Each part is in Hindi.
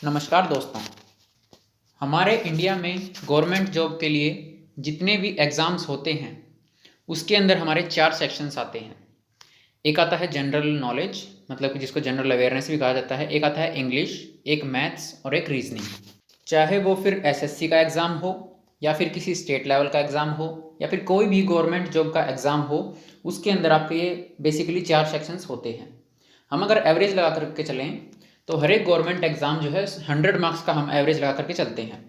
नमस्कार दोस्तों। हमारे इंडिया में गवर्नमेंट जॉब के लिए जितने भी एग्ज़ाम्स होते हैं उसके अंदर हमारे 4 सेक्शंस आते हैं। एक आता है जनरल नॉलेज, मतलब कि जिसको जनरल अवेयरनेस भी कहा जाता है। एक आता है इंग्लिश, एक मैथ्स और एक रीजनिंग। चाहे वो फिर एसएससी का एग्ज़ाम हो या फिर किसी स्टेट लेवल का एग्ज़ाम हो या फिर कोई भी गवर्नमेंट जॉब का एग्ज़ाम हो, उसके अंदर आपके ये बेसिकली 4 सेक्शंस होते हैं। हम अगर एवरेज लगा करके चलें तो हर एक गवर्नमेंट एग्ज़ाम जो है 100 मार्क्स का हम एवरेज लगा करके चलते हैं।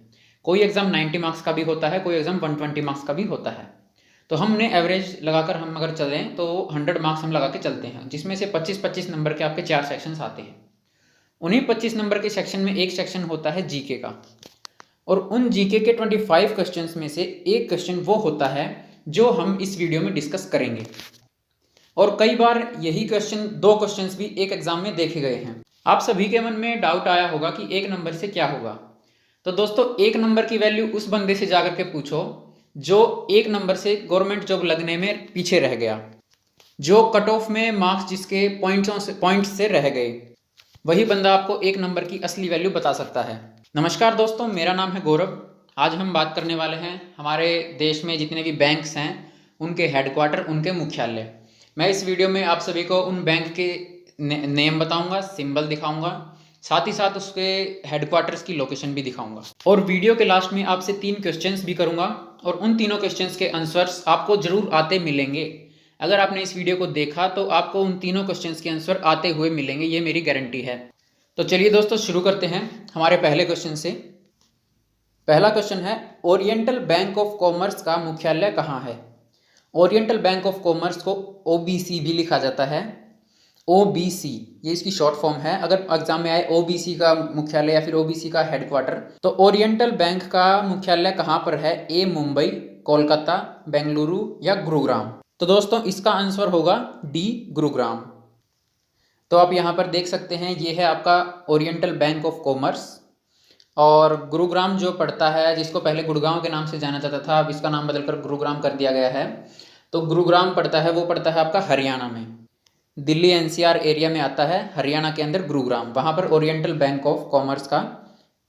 कोई एग्ज़ाम 90 मार्क्स का भी होता है, कोई एग्ज़ाम 120 मार्क्स का भी होता है। तो हमने एवरेज लगाकर हम अगर चलें तो 100 मार्क्स हम लगा के चलते हैं, जिसमें से 25-25 नंबर के आपके 4 सेक्शंस आते हैं। उन्हीं 25 नंबर के सेक्शन में एक सेक्शन होता है जीके का, और उन जीके के 25 क्वेश्चंस में से एक क्वेश्चन वो होता है जो हम इस वीडियो में डिस्कस करेंगे। और कई बार यही क्वेश्चन, 2 क्वेश्चंस भी एक एग्जाम में देखे गए हैं। आप सभी के मन में डाउट आया होगा कि 1 नंबर से क्या होगा। तो दोस्तों, 1 नंबर की वैल्यू उस बंदे से जाकर के पूछो जो 1 नंबर से गवर्नमेंट जॉब लगने में पीछे रह गया, जो कट ऑफ में मार्क्स जिसके पॉइंट्स से रह गए, वही बंदा आपको 1 नंबर की असली वैल्यू बता सकता है। नमस्कार दोस्तों, मेरा नाम है गौरव। आज हम बात करने वाले हैं हमारे देश में जितने भी बैंक्स हैं उनके हेडक्वार्टर, उनके मुख्यालय। मैं इस वीडियो में आप सभी को उन बैंक के नेम बताऊंगा, सिंबल दिखाऊंगा, साथ ही साथ उसके हेडक्वार्टर्स की लोकेशन भी दिखाऊंगा। और वीडियो के लास्ट में आपसे 3 क्वेश्चंस भी करूंगा और उन तीनों क्वेश्चंस के आंसर्स आपको जरूर आते मिलेंगे। अगर आपने इस वीडियो को देखा तो आपको उन तीनों क्वेश्चंस के आंसर आते हुए मिलेंगे, ये मेरी गारंटी है। तो चलिए दोस्तों, शुरू करते हैं हमारे पहले क्वेश्चन से। पहला क्वेश्चन है, ओरिएंटल बैंक ऑफ कॉमर्स का मुख्यालय कहाँ है? ओरिएंटल बैंक ऑफ कॉमर्स को ओबीसी भी लिखा जाता है। ओबीसी ये इसकी शॉर्ट फॉर्म है। अगर एग्जाम में आए ओबीसी का मुख्यालय या फिर ओबीसी का हेडक्वार्टर, तो ओरिएंटल बैंक का मुख्यालय कहाँ पर है? ए मुंबई, कोलकाता, बेंगलुरु या गुरुग्राम? तो दोस्तों, इसका आंसर होगा डी, गुरुग्राम। तो आप यहाँ पर देख सकते हैं, ये है आपका ओरिएंटल बैंक ऑफ कॉमर्स। और गुरुग्राम जो पड़ता है, जिसको पहले गुड़गांव के नाम से जाना जाता था, अब इसका नाम बदलकर गुरुग्राम कर दिया गया है। तो गुरुग्राम पड़ता है, वो पड़ता है आपका हरियाणा में। दिल्ली एनसीआर एरिया में आता है, हरियाणा के अंदर गुरुग्राम। वहाँ पर ओरिएंटल बैंक ऑफ कॉमर्स का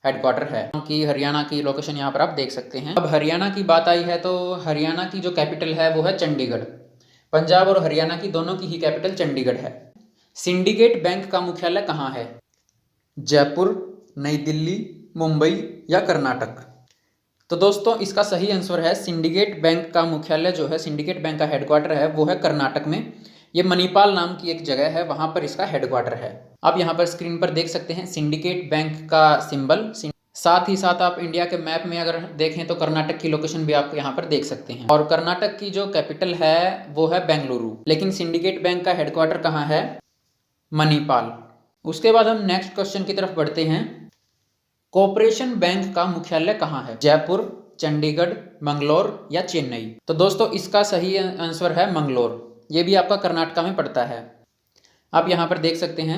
हेडक्वार्टर है। कि हरियाणा की लोकेशन यहाँ पर आप देख सकते हैं। अब हरियाणा की बात आई है तो हरियाणा की जो कैपिटल है वो है चंडीगढ़। पंजाब और हरियाणा की दोनों की ही कैपिटल चंडीगढ़ है। सिंडिकेट बैंक का मुख्यालय कहाँ है? जयपुर, नई दिल्ली, मुंबई या कर्नाटक? तो दोस्तों, इसका सही आंसर है सिंडिकेट बैंक का मुख्यालय जो है, सिंडिकेट बैंक का हेडक्वार्टर है, वो है कर्नाटक में। ये मणिपाल नाम की एक जगह है, वहां पर इसका हेडक्वार्टर है। आप यहाँ पर स्क्रीन पर देख सकते हैं सिंडिकेट बैंक का सिंबल। साथ ही साथ आप इंडिया के मैप में अगर देखें तो कर्नाटक की लोकेशन भी आप यहाँ पर देख सकते हैं। और कर्नाटक की जो कैपिटल है वो है बेंगलुरु, लेकिन सिंडिकेट बैंक का हेडक्वार्टर कहाँ है? मणिपाल। उसके बाद हम नेक्स्ट क्वेश्चन की तरफ बढ़ते हैं। कोऑपरेशन बैंक का मुख्यालय कहाँ है? जयपुर, चंडीगढ़, मंगलोर या चेन्नई? तो दोस्तों, इसका सही आंसर है मंगलोर। ये भी आपका कर्नाटका में पड़ता है। आप यहाँ पर देख सकते हैं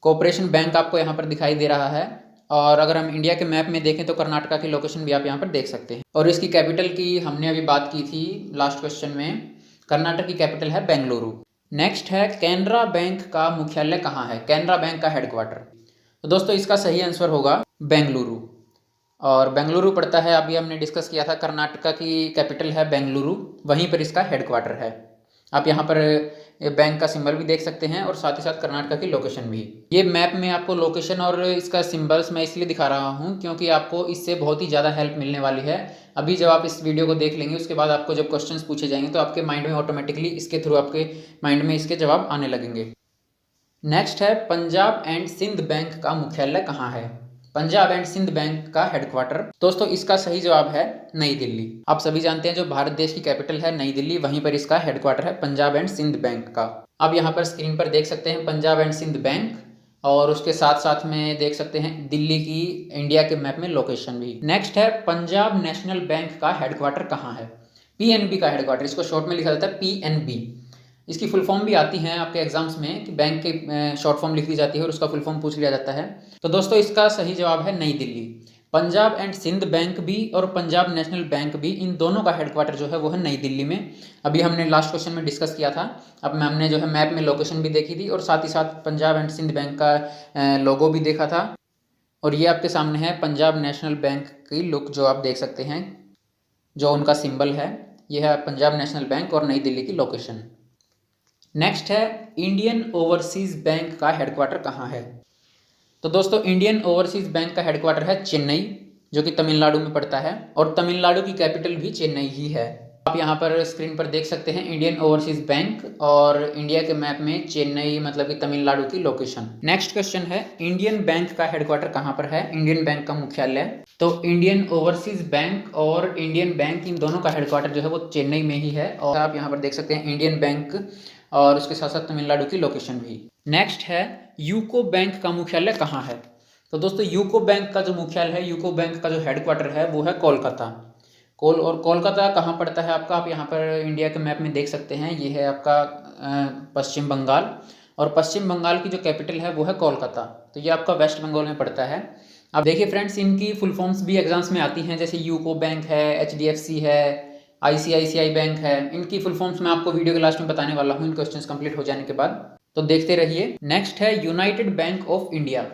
कोऑपरेशन बैंक आपको यहाँ पर दिखाई दे रहा है। और अगर हम इंडिया के मैप में देखें तो कर्नाटका की लोकेशन भी आप यहाँ पर देख सकते हैं। और इसकी कैपिटल की हमने अभी बात की थी लास्ट क्वेश्चन में। कर्नाटक की कैपिटल है बेंगलुरु। नेक्स्ट है, कैनरा बैंक का मुख्यालय कहाँ है? कैनरा बैंक का हेडक्वार्टर। तो दोस्तों, इसका सही आंसर होगा बेंगलुरु। और बेंगलुरु पड़ता है, अभी हमने डिस्कस किया था, कर्नाटका की कैपिटल है बेंगलुरु, वहीं पर इसका हेडक्वार्टर है। आप यहाँ पर बैंक का सिंबल भी देख सकते हैं और साथ ही साथ कर्नाटका की लोकेशन भी। ये मैप में आपको लोकेशन और इसका सिंबल्स मैं इसलिए दिखा रहा हूँ क्योंकि आपको इससे बहुत ही ज़्यादा हेल्प मिलने वाली है। अभी जब आप इस वीडियो को देख लेंगे उसके बाद आपको जब क्वेश्चंस पूछे जाएंगे तो आपके माइंड में ऑटोमेटिकली इसके थ्रू आपके माइंड में इसके जवाब आने लगेंगे। नेक्स्ट है, पंजाब एंड सिंध बैंक का मुख्यालय कहाँ है? पंजाब एंड सिंध बैंक का हेडक्वार्टर। दोस्तों, इसका सही जवाब है नई दिल्ली। आप सभी जानते हैं जो भारत देश की कैपिटल है नई दिल्ली, वहीं पर इसका हेडक्वार्टर है पंजाब एंड सिंध बैंक का। आप यहाँ पर स्क्रीन पर देख सकते हैं पंजाब एंड सिंध बैंक, और उसके साथ साथ में देख सकते हैं दिल्ली की इंडिया के मैप में लोकेशन भी। नेक्स्ट है, पंजाब नेशनल बैंक का हेडक्वार्टर कहाँ है? पीएनबी का हेडक्वार्टर, इसको शॉर्ट में लिखा जाता है पीएनबी। इसकी फुल फॉर्म भी आती हैं आपके एग्जाम्स में कि बैंक के शॉर्ट फॉर्म लिख दी जाती है और उसका फुल फॉर्म पूछ लिया जाता है। तो दोस्तों, इसका सही जवाब है नई दिल्ली। पंजाब एंड सिंध बैंक भी और पंजाब नेशनल बैंक भी, इन दोनों का हेडक्वार्टर जो है वो है नई दिल्ली में। अभी हमने लास्ट क्वेश्चन में डिस्कस किया था। अब हमने जो है मैप में लोकेशन भी देखी थी और साथ ही साथ पंजाब एंड सिंध बैंक का लोगो भी देखा था। और ये आपके सामने है पंजाब नेशनल बैंक की लुक, जो आप देख सकते हैं, जो उनका सिंबल है, यह है पंजाब नेशनल बैंक और नई दिल्ली की लोकेशन। नेक्स्ट है इंडियन ओवरसीज़ बैंक का हेडक्वार्टर कहाँ है। तो दोस्तों इंडियन ओवरसीज़ बैंक का हेडक्वार्टर है चेन्नई, जो कि तमिलनाडु में पड़ता है, और तमिलनाडु की कैपिटल भी चेन्नई ही है। आप यहाँ पर स्क्रीन पर देख सकते हैं इंडियन ओवरसीज़ बैंक और इंडिया के मैप में चेन्नई मतलब कि तमिलनाडु की लोकेशन। नेक्स्ट क्वेश्चन है इंडियन बैंक का हेडक्वार्टर कहाँ पर है, इंडियन बैंक का मुख्यालय। तो इंडियन ओवरसीज़ बैंक और इंडियन बैंक इन दोनों का हेडक्वार्टर जो है वो चेन्नई में ही है, और आप यहाँ पर देख सकते हैं इंडियन बैंक और उसके साथ साथ तमिलनाडु की लोकेशन भी। नेक्स्ट है यूको बैंक का मुख्यालय कहाँ है। तो दोस्तों यूको बैंक का जो मुख्यालय है, यूको बैंक का जो हेडक्वार्टर है वो है कोलकाता। कोलकाता कहाँ पड़ता है आपका, आप यहाँ पर इंडिया के मैप में देख सकते हैं, ये है आपका पश्चिम बंगाल, और पश्चिम बंगाल की जो कैपिटल है वो है कोलकाता। तो ये आपका वेस्ट बंगाल में पड़ता है। अब देखिए फ्रेंड्स, इनकी फुल फॉर्म्स भी एग्जाम्स में आती हैं, जैसे यूको बैंक है, HDFC है, ICICI बैंक है। इनकी फुल फॉर्म्स मैं आपको वीडियो के लास्ट में बताने वाला हूँ इन क्वेश्चंस कंप्लीट हो जाने के बाद, तो देखते रहिए। नेक्स्ट है यूनाइटेड बैंक ऑफ इंडिया,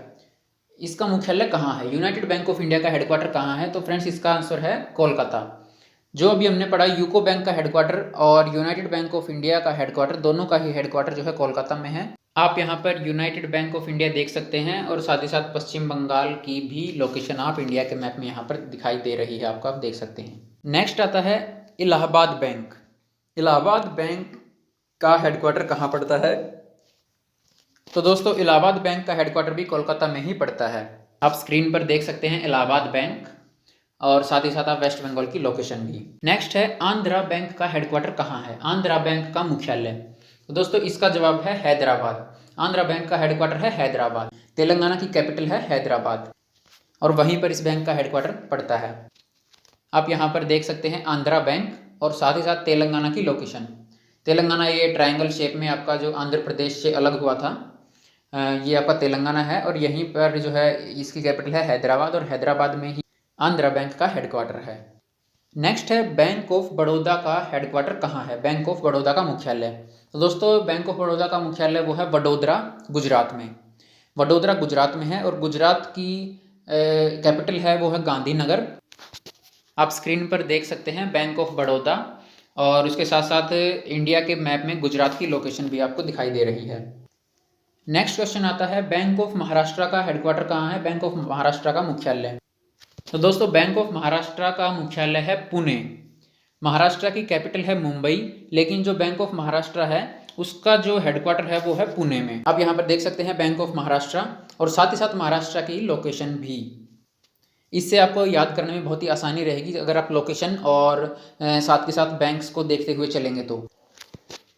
इसका मुख्यालय कहाँ है, यूनाइटेड बैंक ऑफ इंडिया का हेडक्वार्टर कहाँ है। तो फ्रेंड्स इसका आंसर है कोलकाता। जो अभी हमने पढ़ा, यूको बैंक का हेडक्वार्टर और यूनाइटेड बैंक ऑफ इंडिया का हेडक्वार्टर, दोनों का ही हेडक्वार्टर जो है कोलकाता में है। आप यहाँ पर यूनाइटेड बैंक ऑफ इंडिया देख सकते हैं, और साथ ही साथ पश्चिम बंगाल की भी लोकेशन आप इंडिया के मैप में यहाँ पर दिखाई दे रही है आपको, आप देख सकते हैं। नेक्स्ट आता है इलाहाबाद बैंक। इलाहाबाद बैंक का हेडक्वार्टर कहाँ पड़ता है। तो दोस्तों इलाहाबाद बैंक का हेडक्वार्टर भी कोलकाता में ही पड़ता है। आप स्क्रीन पर देख सकते हैं इलाहाबाद बैंक, और साथ ही साथ आप वेस्ट बंगाल की लोकेशन भी। नेक्स्ट है आंध्रा बैंक का हेडक्वार्टर कहाँ है, आंध्रा बैंक का मुख्यालय। तो दोस्तों इसका जवाब है हैदराबाद। आंध्रा बैंक का हेडक्वार्टर है हैदराबाद। तेलंगाना की कैपिटल है हैदराबाद, और वहीं पर इस बैंक का हेडक्वार्टर पड़ता है। आप यहाँ पर देख सकते हैं आंध्रा बैंक और साथ ही साथ तेलंगाना की लोकेशन। तेलंगाना ये ट्रायंगल शेप में आपका जो आंध्र प्रदेश से अलग हुआ था, ये आपका तेलंगाना है, और यहीं पर जो है इसकी कैपिटल है हैदराबाद, और हैदराबाद में ही आंध्रा बैंक का हेडक्वार्टर है। नेक्स्ट है बैंक ऑफ बड़ौदा का हेडक्वार्टर कहाँ है, बैंक ऑफ बड़ौदा का मुख्यालय। तो दोस्तों बैंक ऑफ बड़ौदा का मुख्यालय वो है वडोदरा, गुजरात में। वडोदरा गुजरात में है, और गुजरात की कैपिटल है वो है गांधीनगर। आप स्क्रीन पर देख सकते हैं बैंक ऑफ बड़ौदा, और उसके साथ साथ इंडिया के मैप में गुजरात की लोकेशन भी आपको दिखाई दे रही है। नेक्स्ट क्वेश्चन आता है बैंक ऑफ महाराष्ट्र का हेडक्वार्टर कहाँ है, बैंक ऑफ महाराष्ट्र का मुख्यालय। तो दोस्तों बैंक ऑफ महाराष्ट्र का मुख्यालय है पुणे। महाराष्ट्र की कैपिटल है मुंबई, लेकिन जो बैंक ऑफ महाराष्ट्र है उसका जो हेडक्वार्टर है वो है पुणे में। आप यहाँ पर देख सकते हैं बैंक ऑफ महाराष्ट्र, और साथ ही साथ महाराष्ट्र की लोकेशन भी। इससे आपको याद करने में बहुत ही आसानी रहेगी अगर आप लोकेशन और साथ के साथ बैंक्स को देखते हुए चलेंगे तो।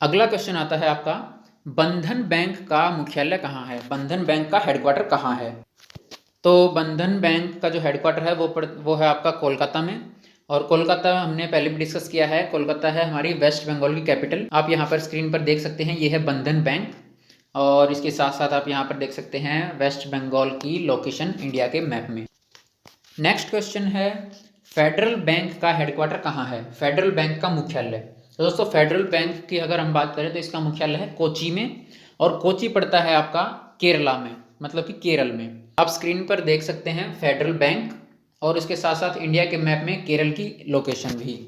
अगला क्वेश्चन आता है आपका, बंधन बैंक का मुख्यालय कहाँ है, बंधन बैंक का हेडक्वार्टर कहाँ है। तो बंधन बैंक का जो हेडक्वार्टर है वो है आपका कोलकाता में, और कोलकाता हमने पहले भी डिस्कस किया है, कोलकाता है हमारी वेस्ट बंगाल की कैपिटल। आप यहाँ पर स्क्रीन पर देख सकते हैं, ये है बंधन बैंक, और इसके साथ साथ आप यहाँ पर देख सकते हैं वेस्ट बंगाल की लोकेशन इंडिया के मैप में। नेक्स्ट क्वेश्चन है फेडरल बैंक का हेडक्वार्टर कहाँ है, फेडरल बैंक का मुख्यालय। तो दोस्तों फेडरल बैंक की अगर हम बात करें तो इसका मुख्यालय है कोची में, और कोची पड़ता है आपका केरला में, मतलब कि केरल में। आप स्क्रीन पर देख सकते हैं फेडरल बैंक, और इसके साथ साथ इंडिया के मैप में केरल की लोकेशन भी।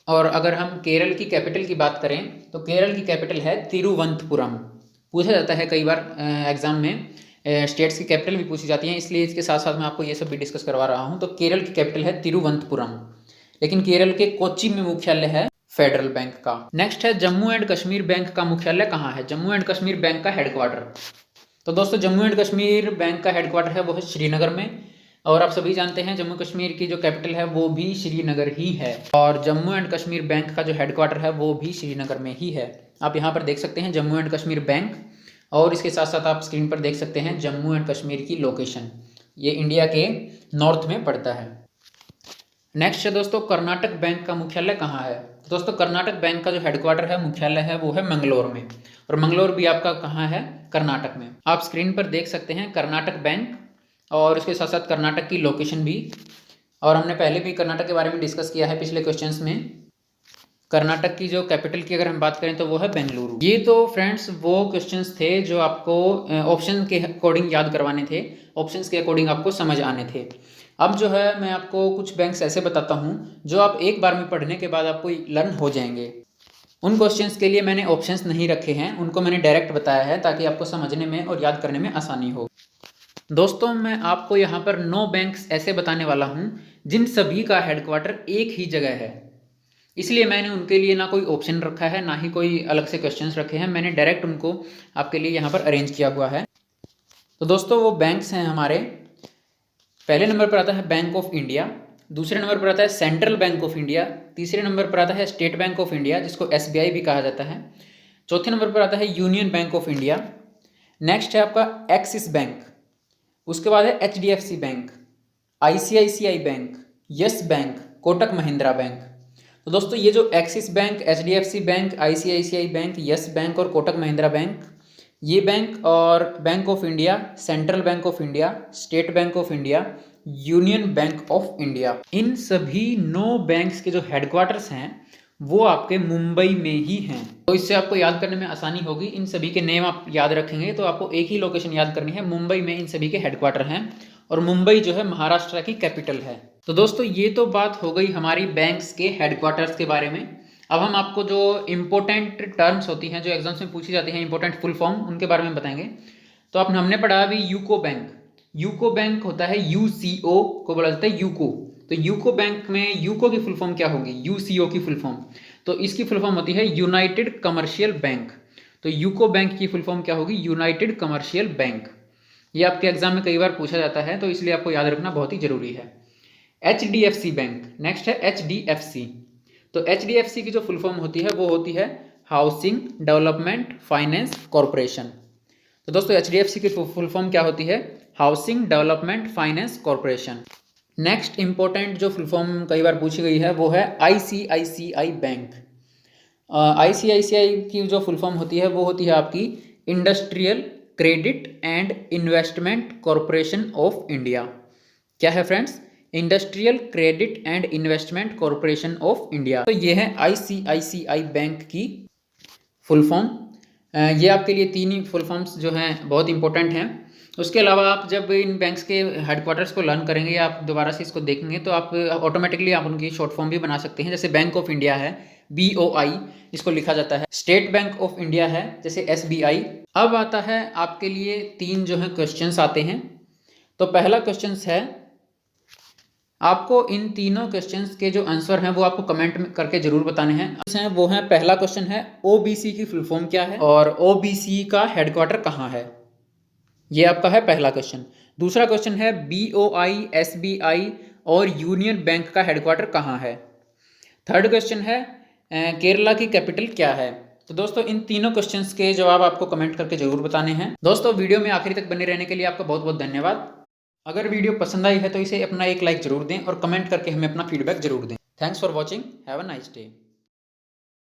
और अगर हम केरल की कैपिटल की बात करें तो केरल की कैपिटल है तिरुवनंतपुरम। पूछा जाता है कई बार एग्जाम में, स्टेट्स की कैपिटल भी पूछी जाती हैं, इसलिए इसके साथ साथ मैं आपको ये सब भी डिस्कस करवा रहा हूँ। तो केरल की कैपिटल है तिरुवनंतपुरम, लेकिन केरल के कोच्चि में मुख्यालय है फेडरल बैंक का। नेक्स्ट है जम्मू एंड कश्मीर बैंक का मुख्यालय कहाँ है, जम्मू एंड कश्मीर बैंक का हेडक्वार्टर। तो दोस्तों जम्मू एंड कश्मीर बैंक का हेडक्वार्टर है वो है श्रीनगर में, और आप सभी जानते हैं जम्मू कश्मीर की जो कैपिटल है वो भी श्रीनगर ही है, और जम्मू एंड कश्मीर बैंक का जो हेडक्वार्टर है वो भी श्रीनगर में ही है। आप यहाँ पर देख सकते हैं जम्मू एंड कश्मीर बैंक, और इसके साथ साथ आप स्क्रीन पर देख सकते हैं जम्मू एंड कश्मीर की लोकेशन, ये इंडिया के नॉर्थ में पड़ता है। नेक्स्ट है दोस्तों कर्नाटक बैंक का मुख्यालय कहाँ है। तो दोस्तों कर्नाटक बैंक का जो हेडक्वार्टर है, मुख्यालय है वो है मंगलोर में, और मंगलोर भी आपका कहाँ है, कर्नाटक में। आप स्क्रीन पर देख सकते हैं कर्नाटक बैंक, और उसके साथ साथ कर्नाटक की लोकेशन भी, और हमने पहले भी कर्नाटक के बारे में डिस्कस किया है पिछले क्वेश्चंस में। कर्नाटक की जो कैपिटल की अगर हम बात करें तो वो है बेंगलुरु। ये तो फ्रेंड्स वो क्वेश्चंस थे जो आपको ऑप्शन के अकॉर्डिंग याद करवाने थे, ऑप्शंस के अकॉर्डिंग आपको समझ आने थे। अब जो है मैं आपको कुछ बैंक्स ऐसे बताता हूँ जो आप एक बार में पढ़ने के बाद आपको लर्न हो जाएंगे। उन क्वेश्चंस के लिए मैंने ऑप्शंस नहीं रखे हैं, उनको मैंने डायरेक्ट बताया है ताकि आपको समझने में और याद करने में आसानी हो। दोस्तों मैं आपको यहाँ पर 9 बैंक्स ऐसे बताने वाला हूँ जिन सभी का हेडक्वार्टर एक ही जगह है, इसलिए मैंने उनके लिए ना कोई ऑप्शन रखा है ना ही कोई अलग से क्वेश्चंस रखे हैं, मैंने डायरेक्ट उनको आपके लिए यहाँ पर अरेंज किया हुआ है। तो दोस्तों वो बैंक्स हैं हमारे, पहले नंबर पर आता है बैंक ऑफ इंडिया, दूसरे नंबर पर आता है सेंट्रल बैंक ऑफ इंडिया, तीसरे नंबर पर आता है स्टेट बैंक ऑफ इंडिया जिसको SBI भी कहा जाता है, चौथे नंबर पर आता है Union Bank of India, next है आपका एक्सिस बैंक, उसके बाद है HDFC bank, ICICI bank, Yes Bank, Kotak Mahindra bank. तो दोस्तों ये जो Axis Bank, HDFC bank, ICICI bank, Yes Bank और कोटक महिंद्रा बैंक, ये बैंक और Bank of India, Central Bank of India, State Bank of India, Union Bank of India, इन सभी 9 बैंक्स के जो हेडक्वार्टर्स हैं वो आपके मुंबई में ही हैं। तो इससे आपको याद करने में आसानी होगी। इन सभी के नेम आप याद रखेंगे तो आपको एक ही लोकेशन याद करनी है, मुंबई में इन सभी के हेडक्वार्टर हैं और मुंबई जो है महाराष्ट्र की कैपिटल है। तो दोस्तों ये तो बात हो गई हमारी बैंक्स के हेडक्वार्टर्स के बारे में। अब हम आपको जो इम्पोर्टेंट टर्म्स होती हैं जो एग्जाम्स में पूछी जाती हैं, इंपॉर्टेंट फुल फॉर्म, उनके बारे में बताएंगे। तो हमने पढ़ा अभी यूको बैंक। यूको बैंक होता है UCO को बोला जाता है यूको। तो यूको बैंक में यूको की फुल फॉर्म क्या होगी? UCO की फुल फॉर्म। तो इसकी फुल फॉर्म होती है यूनाइटेड कमर्शियल बैंक। तो यूको बैंक की फुल फॉर्म क्या होगी? United commercial bank. ये आपके एग्जाम में कई बार पूछा जाता है तो इसलिए आपको याद रखना बहुत ही जरूरी है। HDFC बैंक, नेक्स्ट है HDFC। तो HDFC की जो फुल फॉर्म होती है वो होती है हाउसिंग डेवलपमेंट फाइनेंस कॉरपोरेशन। तो दोस्तों HDFC की फुल फॉर्म क्या होती है? Housing development finance corporation. Next important जो फुल फॉर्म कई बार पूछी गई है वो है ICICI बैंक। ICICI की जो फुल फॉर्म होती है वो होती है आपकी industrial credit and investment corporation of India. क्या है friends? Industrial credit and investment corporation of India. तो ये है ICICI बैंक की फुल फॉर्म। ये आपके लिए 3 ही फुल फॉर्म्स जो हैं बहुत इंपॉर्टेंट हैं। उसके अलावा आप जब इन बैंक्स के हेडक्वार्टर्स को लर्न करेंगे या आप दोबारा से इसको देखेंगे तो आप ऑटोमेटिकली आप उनकी शॉर्ट फॉर्म भी बना सकते हैं। जैसे बैंक ऑफ इंडिया है BOI, इसको लिखा जाता है। स्टेट बैंक ऑफ इंडिया है जैसे SBI। अब आता है आपके लिए 3 जो है क्वेश्चंस आते हैं। तो पहला क्वेश्चन है, आपको इन तीनों क्वेश्चंस के जो आंसर हैं वो आपको कमेंट में करके जरूर बताने हैं। वो है, पहला क्वेश्चन है OBC की फुल फॉर्म क्या है और OBC का हेडक्वार्टर कहाँ है? ये आपका है पहला क्वेश्चन। दूसरा क्वेश्चन है BOI, SBI और यूनियन बैंक का हेडक्वार्टर कहाँ है? थर्ड क्वेश्चन है केरला की कैपिटल क्या है? तो दोस्तों इन तीनों क्वेश्चंस के जवाब आपको कमेंट करके जरूर बताने हैं। दोस्तों वीडियो में आखिरी तक बने रहने के लिए आपका बहुत बहुत धन्यवाद। अगर वीडियो पसंद आई है तो इसे अपना एक लाइक जरूर दें और कमेंट करके हमें अपना फीडबैक जरूर दें। Thanks for watching, have a nice day.